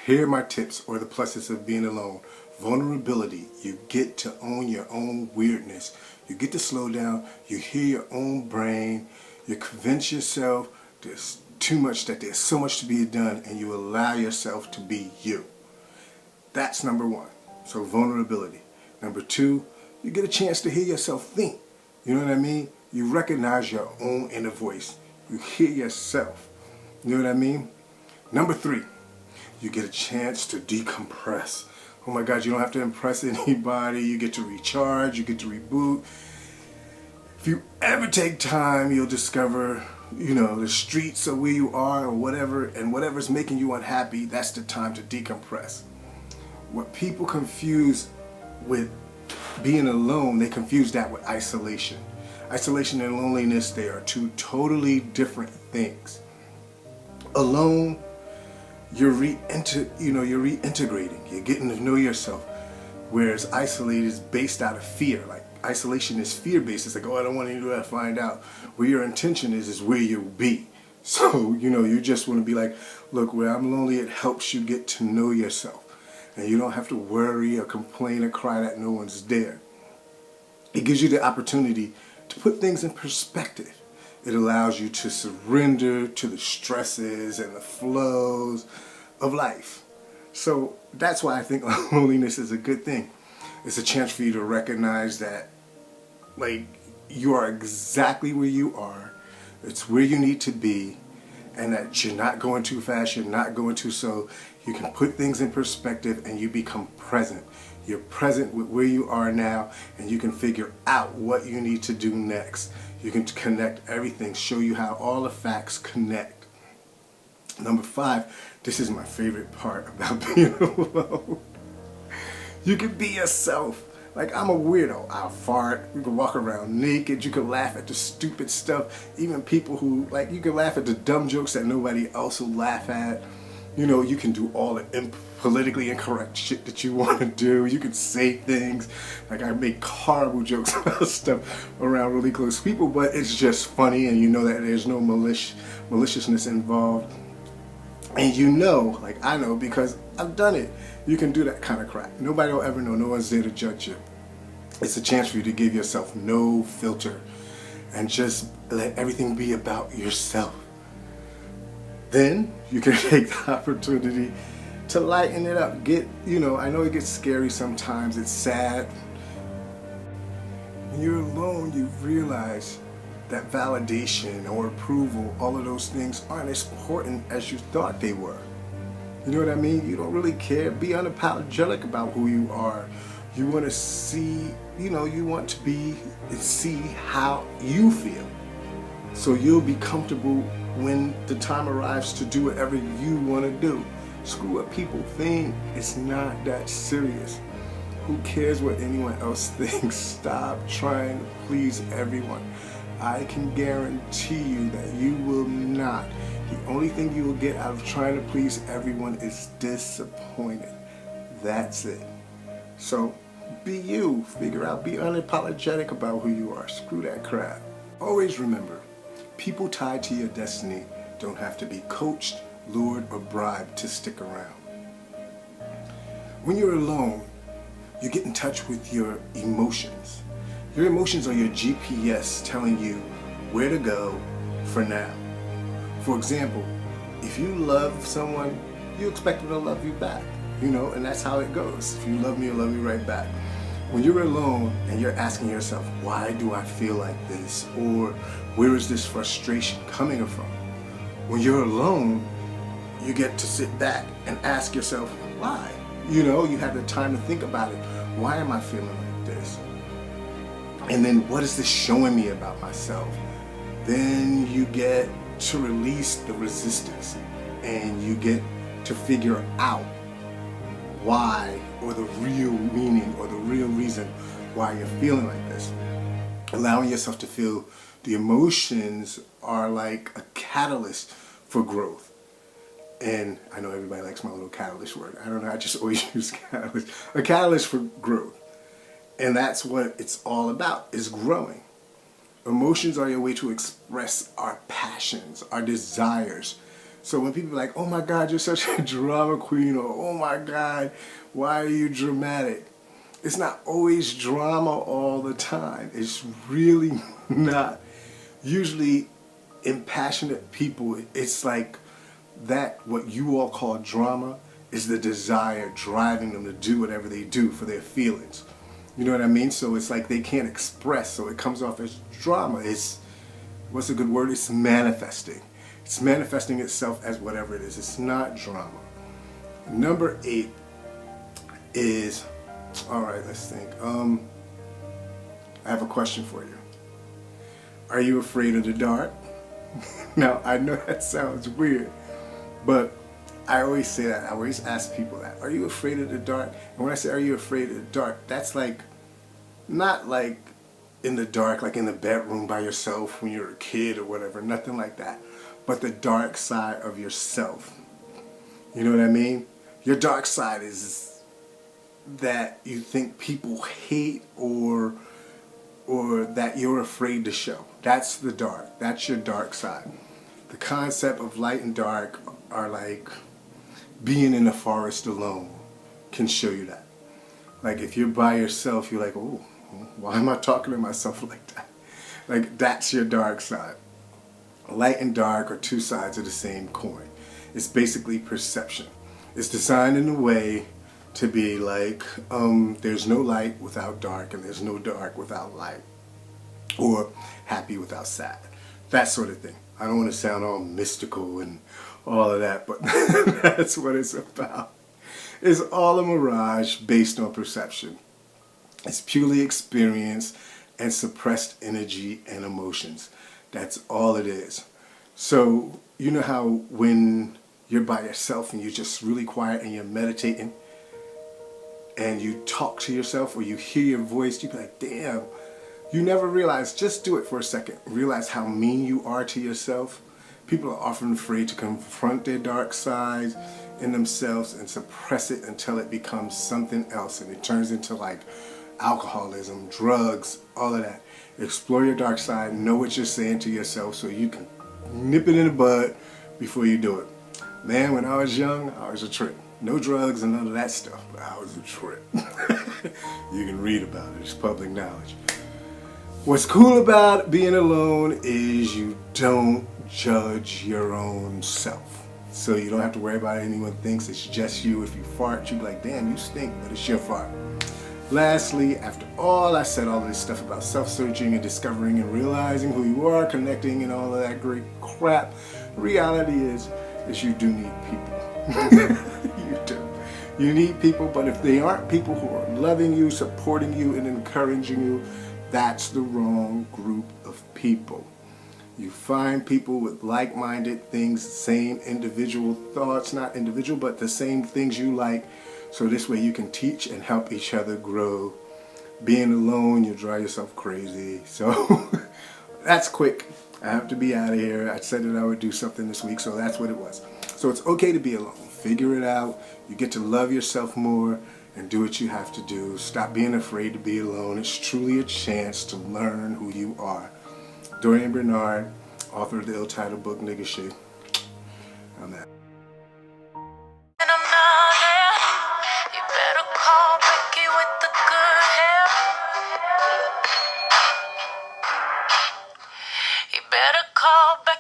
Here are my tips or the pluses of being alone. Vulnerability. You get to own your own weirdness. You get to slow down. You hear your own brain. You convince yourself there's too much, that there's so much to be done, and you allow yourself to be you. That's number one. So vulnerability. Number two, you get a chance to hear yourself think. You know what I mean? You recognize your own inner voice. You hear yourself. You know what I mean? Number three, you get a chance to decompress. Oh my God, you don't have to impress anybody. You get to recharge, you get to reboot. If you ever take time, you'll discover, the streets of where you are or whatever, and whatever's making you unhappy, that's the time to decompress. What people confuse with being alone, they confuse that with isolation. Isolation and loneliness, they are two totally different things. Alone, you're reintegrating. You're getting to know yourself. Whereas isolated is based out of fear. Like isolation is fear-based. It's like, oh, I don't want anybody to find out. Where your intention is where you'll be. So, you just want to be like, look, where I'm lonely, it helps you get to know yourself. And you don't have to worry or complain or cry that no one's there. It gives you the opportunity to put things in perspective. It allows you to surrender to the stresses and the flows of life. So that's why I think loneliness is a good thing. It's a chance for you to recognize that, you are exactly where you are. It's where you need to be, and that you're not going too fast, you're not going too slow. You can put things in perspective and you become present. You're present with where you are now, and you can figure out what you need to do next. You can connect everything, show you how all the facts connect. Number five, this is my favorite part about being alone. You can be yourself. Like, I'm a weirdo. I'll fart. You can walk around naked. You can laugh at the stupid stuff. Even people who, you can laugh at the dumb jokes that nobody else will laugh at. You can do all the politically incorrect shit that you want to do. You can say things. I make horrible jokes about stuff around really close people, but it's just funny, and that there's no maliciousness involved. And I know because I've done it. You can do that kind of crap. Nobody will ever know. No one's there to judge you. It's a chance for you to give yourself no filter and just let everything be about yourself. Then you can take the opportunity to lighten it up. I know it gets scary sometimes. It's sad. When you're alone, you realize that validation or approval, all of those things aren't as important as you thought they were. You know what I mean? You don't really care. Be unapologetic about who you are. You want to see, you want to see how you feel. So you'll be comfortable when the time arrives to do whatever you want to do. Screw what people think. It's not that serious. Who cares what anyone else thinks? Stop trying to please everyone. I can guarantee you that you will not. The only thing you will get out of trying to please everyone is disappointed. That's it. So be you. Figure out, be unapologetic about who you are. Screw that crap. Always remember, people tied to your destiny don't have to be coached, lured, or bribed to stick around. When you're alone, you get in touch with your emotions. Your emotions are your GPS telling you where to go for now. For example, if you love someone, you expect them to love you back, and that's how it goes. If you love me, I'll love you right back. When you're alone and you're asking yourself, why do I feel like this? Or where is this frustration coming from? When you're alone, you get to sit back and ask yourself, why? You have the time to think about it. Why am I feeling like this? And then what is this showing me about myself? Then you get to release the resistance, and you get to figure out why, or the real meaning, or the real reason why you're feeling like this. Allowing yourself to feel the emotions are like a catalyst for growth. And I know everybody likes my little catalyst word. I don't know, I just always use catalyst. A catalyst for growth. And that's what it's all about, is growing. Emotions are your way to express our passions, our desires. So when people are like, oh my God, you're such a drama queen, or oh my God, why are you dramatic? It's not always drama all the time. It's really not. Usually impassionate people, it's like that what you all call drama is the desire driving them to do whatever they do for their feelings. You know what I mean? So it's like they can't express, so it comes off as drama. It's, what's a good word? It's manifesting. It's manifesting itself as whatever it is. It's not drama. Number 8 is, all right, let's think. I have a question for you. Are you afraid of the dark? Now, I know that sounds weird, but I always say that. I always ask people that. Are you afraid of the dark? And when I say, are you afraid of the dark, that's like, not like in the dark, like in the bedroom by yourself when you're a kid or whatever, nothing like that. But the dark side of yourself. You know what I mean? Your dark side is that you think people hate or that you're afraid to show. That's the dark. That's your dark side. The concept of light and dark are like being in the forest alone can show you that. Like if you're by yourself, you're like, oh, why am I talking to myself like that? Like that's your dark side. Light and dark are two sides of the same coin. It's basically perception. It's designed in a way to be like, there's no light without dark and there's no dark without light. Or happy without sad. That sort of thing. I don't want to sound all mystical and all of that, but that's what it's about. It's all a mirage based on perception. It's purely experience and suppressed energy and emotions. That's all it is. So, you know how when you're by yourself and you're just really quiet and you're meditating and you talk to yourself or you hear your voice, you be like, damn, you never realize, just do it for a second, realize how mean you are to yourself. People are often afraid to confront their dark sides in themselves and suppress it until it becomes something else and it turns into like alcoholism, drugs, all of that. Explore your dark side, know what you're saying to yourself so you can nip it in the bud before you do it. Man, when I was young, I was a trip. No drugs and none of that stuff, but I was a trip. You can read about it, it's public knowledge. What's cool about being alone is you don't judge your own self. So you don't have to worry about anyone thinks, it's just you. If you fart, you be like, damn, you stink, but it's your fart. Lastly, after all I said all this stuff about self-searching and discovering and realizing who you are, connecting and all of that great crap, reality is you do need people. You do. You need people, but if they aren't people who are loving you, supporting you, and encouraging you, that's the wrong group of people. You find people with like-minded things, same individual thoughts, not individual, but the same things you like. So this way you can teach and help each other grow. Being alone, you drive yourself crazy. So that's quick. I have to be out of here. I said that I would do something this week, so that's what it was. So it's okay to be alone. Figure it out. You get to love yourself more and do what you have to do. Stop being afraid to be alone. It's truly a chance to learn who you are. Dorian Bernard, author of the ill-titled book, Nigga Shit. I'm out. Better call back.